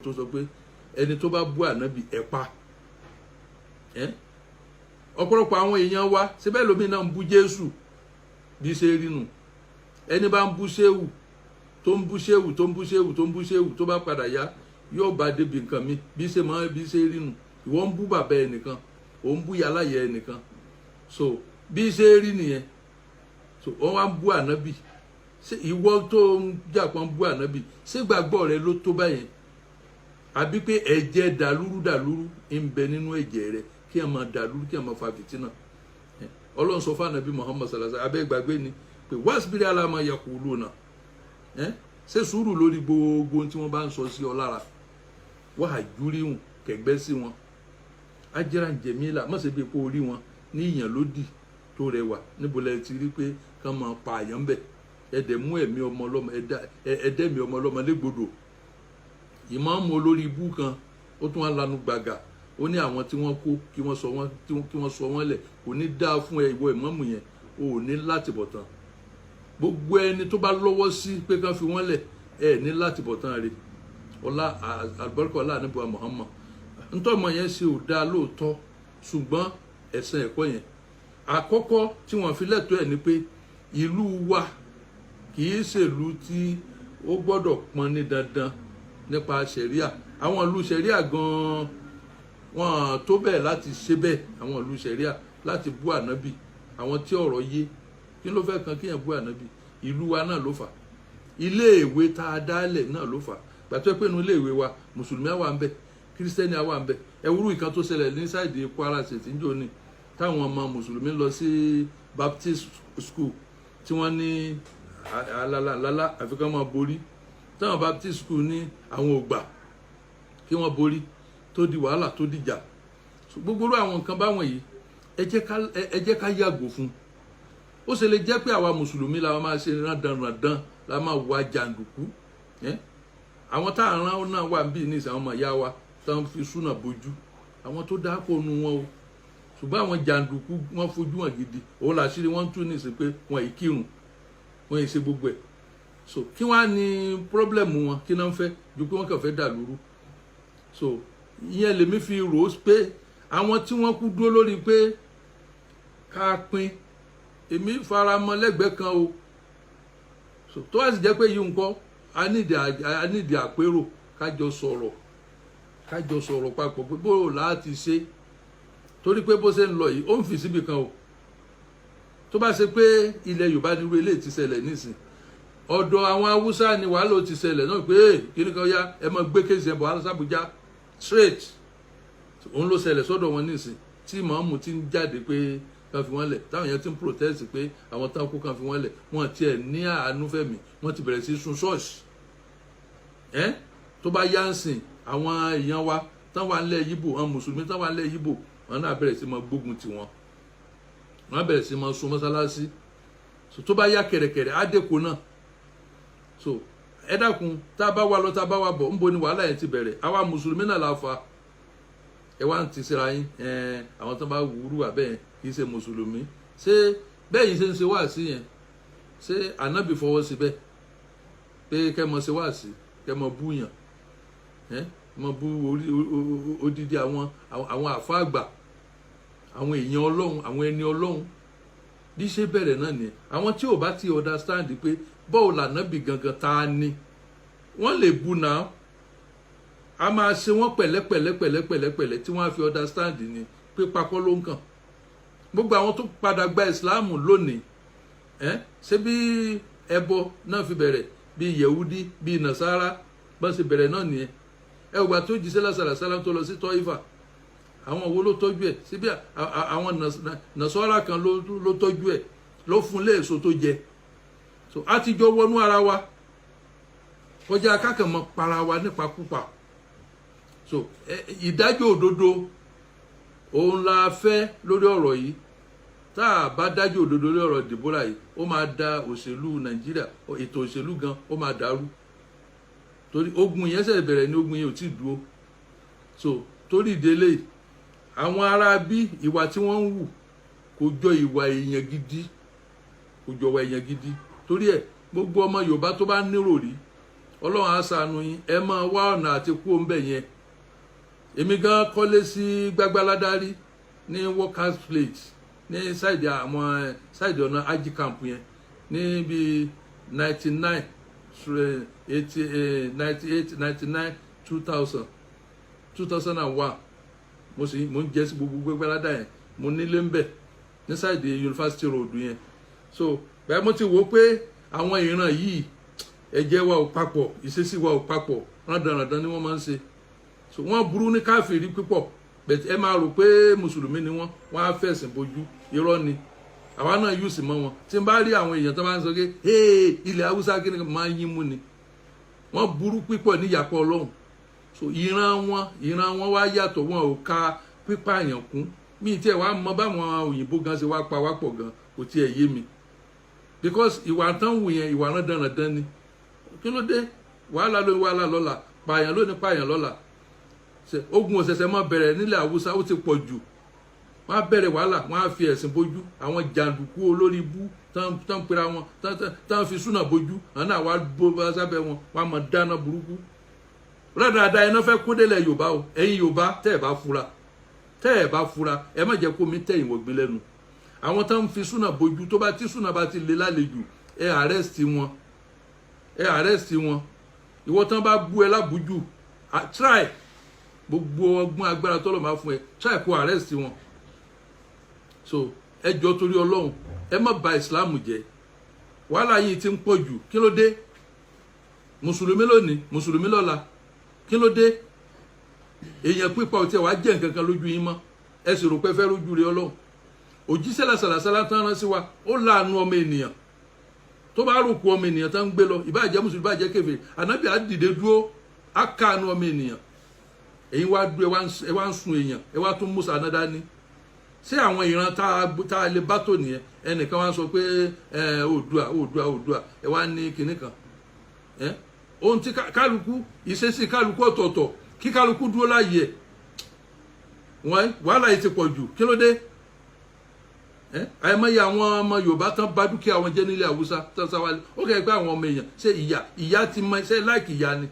tó sọ pé ẹni tó bá bú ànábì ẹ pa ọ̀pọ̀lọpọ̀ àwọn èèyàn wa síbẹ̀ lómi náà ń bú Jésù bí ṣe rí nù ẹni bá ń bú Ṣéhù tó ń bú Ṣéhù tó ń bú Ṣéhù tó ń bú Ṣéhù tó bá padà yá yóò bá débi nǹkan mi bí ṣe máa bí ṣe rí nù ìwọ ń bú bàbá ẹnìkan ò ń bú yàláyẹ ẹnìkan so bí ṣe rí nìyẹn so wọn wá ń bú ànábì ṣé ìwọ tó ń jà pọn bú ànábì ṣé gbàgbọ́ rẹ ló tó báyẹn àbí pé ẹ̀jẹ̀ dàlúrú ń bẹ nínú ẹ̀jẹ̀ rẹ kí ẹ máa dàlúrú kí ẹ máa fa fìtínà Ọlọ́run sọ fún ànábì Muhammad sallallahu alaihi wasallam abẹ́ gbàgbé ni pé wasbir ala ma yaquluna ṣe sùúrù lórí gbogbo tí wọ́n bá ń sọ sí ọ lára wahjurhum kẹgbẹ́ sí wọn ajran jamila má ṣe bí kó rí wọn ní ìyàn lódì tó rẹwà níbo lẹ ti rí pé kán máa pa àyàn bẹ̀ ẹ̀dẹ̀ mú ẹ̀mí ọmọ ọlọ́mọ ẹ̀dẹ́mi ọmọ ọlọ́mọ légbodò ìmáàmù olórí ibú kan ó tún wá lanu gbàgà ó ní àwọn tí wọ́n kó kí wọ́n sọ wọ́n lẹ̀ kò ní dáa fún ẹ ìwọ ìmáàmù yẹn o ò ní láti bọ̀ tán gbogbo ẹni tó bá lọ́wọ́ sí pé kán fi wọ́n lẹ̀ ẹ ní láti bọ̀ tán rẹ̀ ọlá àlùbáríkà ọlá àníbùwà Muhammad ntọ́mọ yẹn ṣe ò dáa lóòótọ́ ṣùgbọ́n ẹ̀san ẹ̀kọ́ yẹn àkọ́kọ́ tí wọ́n fi lẹ́tọ̀ọ́ ẹ̀ ni pé ìlú wa kì í ṣèlú tí ó gbọ́dọ̀ pọn ní dandan nípa ṣẹ̀ríà àwọn ìlú ṣẹ̀ríà gan-an wọn tó bẹ́ẹ̀ láti ṣe bẹ́ẹ̀ àwọn ìlú ṣẹ̀ríà láti bú ànábì àwọn tí ọ̀rọ̀ yé kí ló fẹ́ kan kéèyàn bú ànábì ìlú wa náà ló fà iléèwé tá a dálẹ̀ náà ló fà gbàtọ́ pé inú iléèwé wa mùsùlùmí àwa ń bẹ kírísítẹ́nì àwa ń bẹ ẹwúrú ìkan tó ṣẹlẹ̀ ní sáìdì Kwara State níjó ni táwọn ọmọ mùsùlùmí lọ sí Baptist school tí wọ́n ní alálàlálá àfikún máa borí táwọn Baptist school ní àwọn ògbà kí wọ́n borí tó di wàhálà tó dìjà gbogbo àwọn nǹkan báwọn yìí ẹ jẹ́ ká yàgò fún ó ṣe lè jẹ́ pé àwa mùsùlùmí la máa ṣe rándanrandan la máa wà jàǹdùkú àwọn tá à ń rán náà wà bí ní ìsàn ọmọ ìyá wa tá ń fi súnà bójú àwọn tó dáko nu wọn o ṣùgbọ́n àwọn jàǹdùkú wọ́n fojú wọn gidi òun làṣírí wọ́n tún ní ìsìn pé wọn ì kírun wọn ì ṣe gbogbo ẹ̀ so kí wọ́n á ní pírọ́blẹ̀mù wọn kí náà ń fẹ́ ju pé wọ́n kàn fẹ́ dà lóru so ìyẹn lèmi fi rò ó pé àwọn tí wọ́n kú dúró lórí pé ká pín èmi faramọ́ lẹ́gbẹ̀ẹ́ kan o so tó wá sì jẹ́ pé yìí nǹkan a nídìí àpérò kájọ sọ̀rọ̀ papọ̀ pé bó láti ṣe torí pé bó ṣe ń lọ yìí ó ń fi síbi kan o tó bá ṣe pé ilẹ̀ Yorùbá nírú eléyìí ti ṣẹlẹ̀ nísìn ọ̀dọ̀ àwọn Haúsá ni wàhálà ó ti ṣẹlẹ̀ náà pé kíní kan yá ẹ máa gbé kéèsì ẹ̀bọ̀ aláṣàbùjá straight òun ló ṣẹlẹ̀ sọ́dọ̀ wọn nísìn tí màmú ti ń jáde pé kan fi wọ́n lẹ̀ táwọn yẹn ti ń protest pé àwọn táwọn kó kan fi wọ́n lẹ̀ wọ́n tiẹ̀ ní àánú fẹ̀mí wọ́n ti bẹ̀rẹ̀ sí sun ṣọ́ọ̀ṣì tó bá yá ń sìn àwọn èèyàn wa táwọn wà nílẹ̀ Yíbò àwọn mùsùlùmí táwọn wà nílẹ̀ Yíbò wọn náà bẹ̀rẹ̀ sí máa gbógun tì wọ́n wọn bẹ̀rẹ̀ sí máa sun mọ́sálásí so tó bá yá kẹ̀rẹ̀kẹ̀rẹ̀ á dẹ́ko náà so ẹ dákun tá a bá wà lọ tá a bá wà bọ̀ ńbo ni wàhálà yẹn ti bẹ̀rẹ̀ àwa mùsùlùmí náà la fa ẹ wá ń ti síra yín àwọn tó bá wúrú wà bẹ́ẹ̀ kì í ṣe mùsùlùmí ṣé bẹ́ẹ̀ yìí ṣe ń ṣe wáàsí yẹn ṣé ànábì fọwọ́ sí bẹ́ẹ̀ pé kẹ́ mọ ṣe wáàsí kẹ́ mọ búyàn mọ bú odidi àwọn àfa àgbà àwọn èèyàn Ọlọ́run àwọn ẹni Ọlọ́run bí ṣe bẹ̀rẹ̀ náà nìyẹn àwọn tí ò bá ti understand pé bọ́ọ̀ lànábì gangan tá a ní wọ́n lè bu náà a máa ṣe wọ́n pẹ̀lẹ́pẹ̀lẹ́ tí wọ́n á fi understand ni pé pakọ́ ló ń kàn gbogbo àwọn tó padà gba ìsìláàmù lónìí ṣé bí ẹbọ náà fi bẹ̀rẹ̀ bí yehudi bí nasara bá ṣe bẹ̀rẹ̀ náà nìyẹn ẹ ògbà tó jíṣẹ́ lásàlásálá tó lọ sí tọ́ífà àwọn wo ló tọ́jú ẹ̀ síbi àwọn nasara kan ló tọ́jú ẹ̀ ló fún léèso tó jẹ so a ti jọ wọnú ara wa kọjá akákànmọ́ para wa nípakúpa so ìdájọ́ òdodo òun la fẹ́ lórí ọ̀rọ̀ yìí tá a bá dájọ́ òdodo lórí ọ̀rọ̀ Deborah yìí ó máa da òṣèlú Nàìjíríà ètò òṣèlú gan ó máa dàrú torí ogun yẹn ṣe bẹ̀rẹ̀ ní ogun yẹn ò tí ì dúró so torí ìdílé àwọn ará bí ìwà tí wọ́n ń wù kò jọ ìwà èèyàn gidi torí ẹ̀ gbogbo ọmọ Yorùbá tó bá nírò rí Ọlọ́run á ṣàánú yín ẹ máa wá ọ̀nà àti kú òun bẹ̀ yẹn. Èmi gan kọ́lé sí Gbagbaládàrí ní workers place ní side àwọn side ọ̀nà ají camp yẹn ní bí 99 88 99 2000 2001 mo ń jẹ́ sí gbogbo Gbagbaládà yẹn mo nílé ń bẹ̀ ní side University Road yẹn. So bẹ́ẹ̀ mo ti wò pé àwọn ìran yìí ẹ̀jẹ̀ wa ò papọ̀ ìṣesí wa ò papọ̀ rándanràndan ni wọ́n máa ń ṣe. So wọ́n burú ní káfíìrì pípọ̀ bẹ́ẹ̀ ẹ máa rò pé mùsùlùmí ni wọ́n á fẹ̀sìn bojú irọ́ ni àwa náà yóò sì mọ́ wọn. Tí n bá rí àwọn èèyàn tó máa ń sọ pé ilẹ̀ Haúsá kí ni máa ń yín mú ni wọ́n burú pípọ̀ níyàpọ̀ Ọlọ́run. So ìran wọn wá yàtọ̀ wọn ò ka pípààyàn kún mi tiẹ̀ wá mọ báwọn òyìnbó gan ṣe wá pa wá pọ̀ gan kò tiẹ̀ yé mi because ìwà tán wù yẹn ìwà rándanràndan ni kí ló dé wàhálà lóní wàhálà lọ́la pààyàn lóní pààyàn lọ́la ogun òṣẹ̀ṣẹ̀ máa bẹ̀rẹ̀ nílẹ̀ Haúsá ó ti pọ̀ jù wọ́n á bẹ̀rẹ̀ wàhálà wọ́n á fi ẹ̀sìn bojú àwọn jàǹdùkú olórí ibú tán pera wọn tán fi súnà bojú àná àwa bó sábẹ́ wọn wọ́n á máa dáná burúkú rádaràda iná fẹ́ kó délẹ̀ Yorùbá o ẹ̀yin Yorùbá tẹ́ ẹ̀ bá fura ẹ má jẹ́ kó mi tẹ̀yìn wọ̀gbìn lẹ́nu àwọn tán fi súnà bojú tó bá tí súnà bá ti lé lálejò ẹ arrest wọn ìwọ tán bá bú ẹ lábújù try gbogbo ọgbọ́n agbára tọ́lọ̀ máa fún ẹ try kó arrest wọn. So ẹ jọ̀ọ́ torí Ọlọ́run ẹ má bà Islam jẹ́ wàhálà yìí ti ń pọ̀ jù kí ló dé mùsùlùmí lónìí mùsùlùmí lọ́la kí ló dé èèyàn pípa ọtí ẹ wàá jẹ́ nǹkan kan lójú yín mọ́ ẹ sì rò pé fẹ́ rójú rẹ Ọlọ́run òjíṣẹ́ làṣàlàṣàlà tán rán sí wa ó láàánú ọmọ ènìyàn tó bá rò kú ọmọ ènìyàn tán ń gbé lọ ìbáàjẹ́ mùsùlùmí ìbáàjẹ́ kèfèrí ànábì á dìde dúró á káàánú ọmọ ènìyàn èyí wá dúró ẹ wá ń sun èèyàn ẹ wá tún Mùsá náà dání ṣé àwọn ìran tá a lè bá tò nìyẹn ẹnìkan wá sọ pé Oòduà ẹ wá ní kinní kan ohun tí kálukú ìṣesí kálukú ọ̀tọ̀ọ̀tọ̀ kí kálukú dúró láàyè wàhálà yìí ti pọ̀ jù kí ló dé àìmọye àwọn ọmọ Yorùbá tán bá dúkìá wọn jẹ́ nílẹ̀ Haúsá tán sáwálé ó kẹ́ pé àwọn ọmọ èèyàn ṣe ìyá ti mọ ṣe láìkì ìyá ni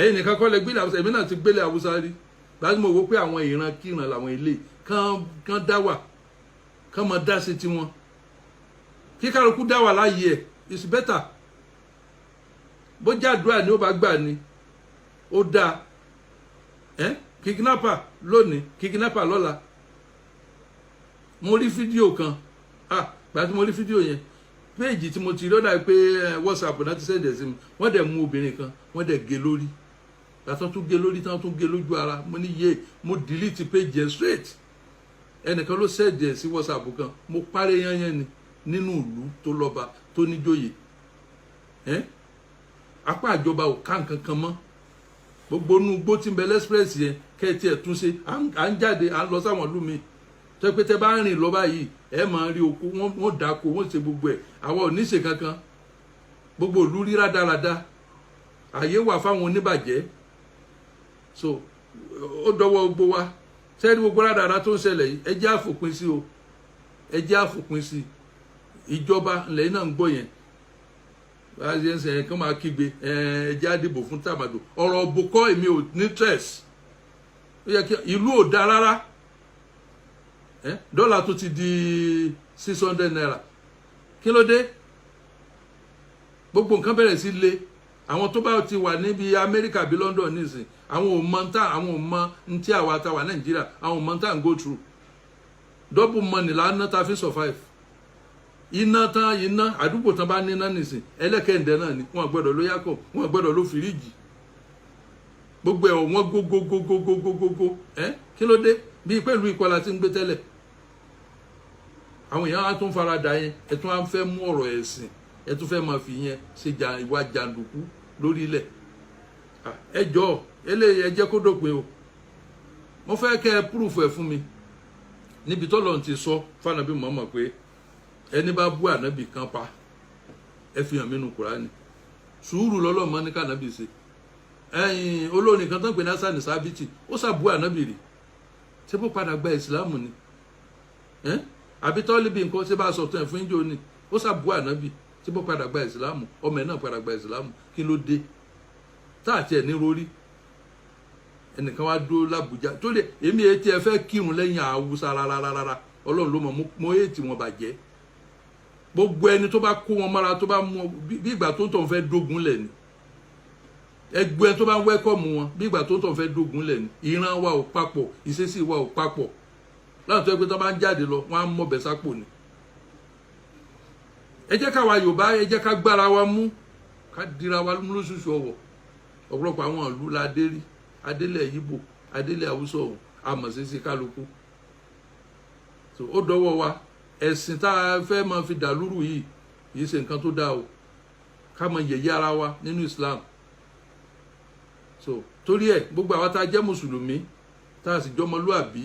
ẹ̀yin nìkan kọ́ lẹ gbélé Haúsá èmi náà ti gbélé Haúsá rí gbàgbé mo wò pé àwọn ìran kíran làwọn ilé kán dá wà kán mọ dá sí tiwọn kí kálukú dá wà láàyè ẹ̀ it's better bó jàdúrà ni ó bá gbà ni ó dáa kidnapper lónìí kidnapper lọ́la mo rí fídíò kan gbà tí mo rí fídíò yẹn péèjì tí mo ti rí ó dà pé WhatsApp náà ti sẹ́ndẹ̀ sí mi wọ́n dẹ̀ mú obìnrin kan wọ́n dẹ̀ gé lórí gbàtàn tún gé lórí tán tún gé lójú ara mo ní yé mo delete péèjì yẹn straight ẹnìkan ló sẹ́ndẹ̀ sí WhatsApp kan mo parẹ́ yányán ni nínú ìlú tó lọ́ba tó níjòyè apá àjọba ò ká nǹkan kan mọ́ gbogbo inú gbó tí ń bẹ lẹ́sprẹ́sì yẹn kẹ́ẹ̀tì ẹ̀ tún ṣe à ń jáde à ń lọ sáwọn ìlú mi tẹ́ pé tẹ́ bá ń rìn lọ báyìí ẹ máa rí oko wọ́n dáko wọ́n ṣe gbogbo ẹ̀ àwọn ò ní ṣe kankan gbogbo ìlú rí rádaràda àyè wà fáwọn oníbàjẹ́ so ó dọwọ́ gbogbo wa sẹ́ni gbogbo rádaràda tó ń ṣẹlẹ̀ yìí ẹ jẹ́ àfòpin sí o ẹ jẹ́ àfòpin sí ìjọba lẹ́yìn náà ń gbọ́ yẹn báyìí ń sẹ́yìn kán máa kígbe ẹ jẹ́ àdìbò fún tàmàdò ọ̀rọ̀ òbòkọ́ èmi ò ní stress ó yẹ kí ìlú ò dáa rárá dọ́là tó ti di 600 naira kí ló dé gbogbo nǹkan bẹ̀rẹ̀ sí le àwọn tó bá ti wà níbi Amẹ́ríkà bí London nísìn àwọn ò mọ ntí àwa ta wà Nàìjíríà àwọn ò mọ ntá ń go through double money lánàá ta fi survive iná àdúgbò tán bá níná nísìn ẹlẹ́kẹ̀ndẹ̀ náà ni wọ́n gbọ́dọ̀ ló yákọ̀ wọ́n gbọ́dọ̀ ló fìríjì gbogbo ẹ̀ wọ́n gógógógógógógó kí ló dé bíi pẹ̀lú ìkọlà tí ń gbé tẹ́lẹ̀ àwọn èèyàn á tún fara dà yẹn ẹ tún á fẹ́ mú ọ̀rọ̀ ẹ̀sìn ẹ tún fẹ́ máa fi yẹn ṣe ìwà jàǹdùkú lórí ilẹ̀ ẹ jọ̀ọ́ eléyìí ẹ jẹ́ kó dópin o mo fẹ́ kẹ́ ẹ púrùfù ẹ̀ fún mi níbi tọ́lọ́run ti sọ fànàbí mọ̀ọ́mọ̀ pé ẹni bá bú ànábì kan pa ẹ fi hàn mí nínú Kùránì sùúrù lọ́lọ́mọ ní kànábì ṣe ẹ̀yìn olórin kan tán pé ní Hasan Sábìtì ó sàbú ànábì rè ṣé bó padà gba ìsìlámù ni àbí Tọ́líbì nǹkan ṣé bá sọ̀tún ẹ̀ fún ìjọ ni ó sàbú ànábì tí bó padà gba ìsìlámù ọmọ ẹ̀ náà padà gba ìsìlámù kí ló dé tá àti ẹ̀ ní rórí ẹnìkan wá dúró l'Àbújá tó lè èmi etí ẹ fẹ́ kírun lẹ́yìn Haúsá rárá Ọlọ́run ló mọ̀ mo ètì wọn bàjẹ́ gbogbo ẹni tó bá kó wọn mọ́ra tó bá mú bí ìgbà tó ń tọ̀ fẹ́ dógun lẹ̀ ni ẹgbẹ́ ẹni tó bá ń wẹ́kọ̀mù wọn bí ìgbà tó ń tọ̀ fẹ́ dógun lẹ̀ ni ìran wa ò papọ̀ ìṣesí wa ò papọ̀ láti tó yẹ pé tó bá ń jáde lọ wọ́n á mọ̀ bẹ́ sápò ni ẹ jẹ́ ká wa Yorùbá ẹ jẹ́ ká gbára wa mú ká dira wa mú lóṣooṣù ọwọ́ ọ̀pọ̀lọpọ̀ àwọn ìlú la dé rí adélẹ̀ Yíbò adélẹ̀ Haúsá ọ̀hún àmọ̀sísí kálukú so ó dọwọ́ wa ẹ̀sìn tá a fẹ́ máa fi dàlúrù yìí ṣe nǹkan tó dáa o ká máa yẹ̀yẹ́ ara wa nínú Islam so torí ẹ̀ gbogbo àwa tá a jẹ́ mùsùlùmí tá a sì jọmọlúàbí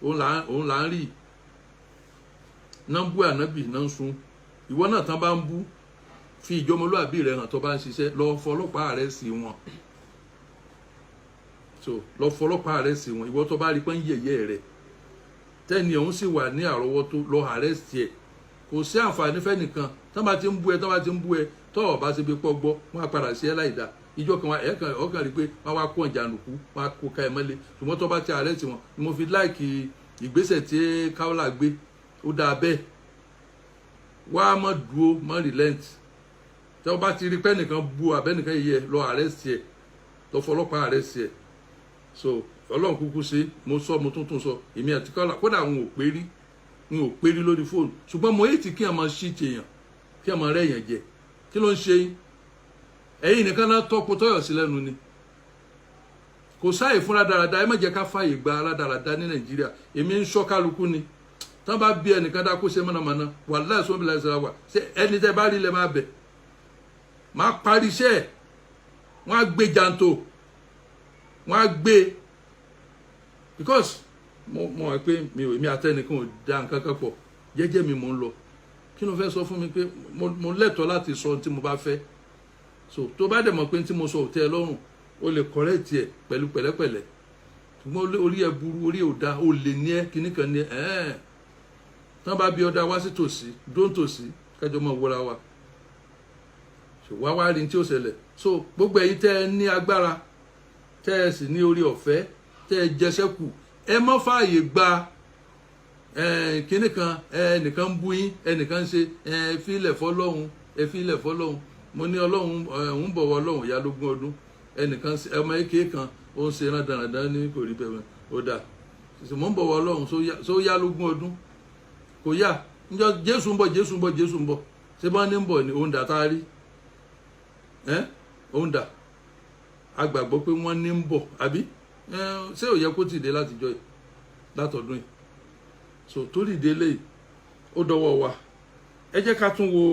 òun là ń rí náà ń bú ànábì náà ń sun ìwọ náà tán bá ń bú fi ìjọmọlúàbí rẹ hàn tó bá ń ṣiṣẹ́ lọ fọlọ́pàá rẹ sí wọn so lọ fọlọ́pàá rẹ sí wọn ìwọ tó bá rí pé ń yẹ̀yẹ́ rẹ tẹ́ni ọ̀hún sì wà ní àrọ́wọ́tó lọ àrẹ́sì ẹ̀ kò sí àǹfààní fẹ́nìkan tán bá ti ń bú ẹ tọ́ ọ̀ bá ṣe bí pọ́ gbọ́ wọ́n á padà sí ẹ láìda ìjọ kan ọkàn rí pé wọ́n wá kó ìjànùkú wọ́n á kó ká ẹ mọ́lé ṣùgbọ́n tó bá ti àrẹ́sì wọn ni mo fi láìkì ìgbésẹ̀ tí Kaola gbé ó dáa bẹ́ẹ̀ wá mọ́ dúró mọ́ relent tí wọ́n bá ti rí pé ẹnìkan bú abẹ́nìkan yẹ lọ àrẹ́sì ẹ̀ lọ fọlọ́pàá àrẹ́sì ẹ̀ so Ọlọ́run kúkú ṣe mo sọ mo tún sọ èmi àti Kaola kódà àwọn ò pé rí lórí fóònù ṣùgbọ́n mo èyí kí a máa ṣí tèèyàn kí a máa rẹ́ èèyàn jẹ kí ló ń ṣe yín ẹ̀yin nìkan náà tọ́pọ̀ tọ́yọ̀ sí lẹ́nu ni kò sáàyè fún rádaràda ẹ má jẹ́ ká fààyè gba rádaràda ní Nàìjíríà èmi ń ṣọ́ kálukú ni tán bá bí ẹnìkan dákó ṣe mọ̀nàmọ́ná wàláhì sọ́n bíláì sọ́ra wà ṣé ẹni tẹ́ bá rí lẹ́ máa bẹ̀ máa parí iṣẹ́ ẹ̀ wọ́n á gbé janto wọ́n á gbé because mo mọ̀ pé mi àtẹnìkan ò da nǹkan kan pọ̀ jẹ́jẹ́ mi mò ń lọ kí ló fẹ́ sọ fún mi pé mo lẹ́tọ̀ọ́ láti sọ tí mo bá fẹ́ so tó bá dẹ̀ mọ̀ pé tí mo sọ ò tẹ́ ẹ lọ́rùn o lè correct ẹ̀ pẹ̀lú pẹ̀lẹ́pẹ̀lẹ́ ṣùgbọ́n orí ẹ burú orí ò da o lè ní ẹ kíní kan ní ẹ tán bá bí ọdá wá sí tòsí dóńtòsí kájọ mọ̀ wúra wa wá wá rí tí ó ṣẹlẹ̀ so gbogbo ẹ̀yin tẹ́ ẹ ní agbára tẹ́ ẹ sì ní orí ọ̀fẹ́ tẹ́ ẹ jẹsẹ́ kù ẹ má fààyè gba kíní kan ẹnìkan ń bú yín ẹnìkan ń ṣe ẹ fílẹ̀ fọlọ́hún mo ní Ọlọ́run ń bọ̀wọ̀ Ọlọ́run ìyá lógún ọdún ẹnìkan ọmọ èké kan ó ń ṣe rán dandan ní kò rí bẹ́ẹ̀ ó dà mo ń bọ̀wọ̀ Ọlọ́run só yá lógún ọdún kò yá níjọ́ Jésù ń bọ̀ ṣé bá ní ń bọ̀ ni òun dà tá a rí òun dà a gbàgbọ́ pé wọ́n ní ń bọ̀ àbí ṣé ò yẹ kó ti dé látijọ́ yìí látọ̀dún yìí so torí ìdílé ó dọwọ́ wa ẹ jẹ́ ká tún wo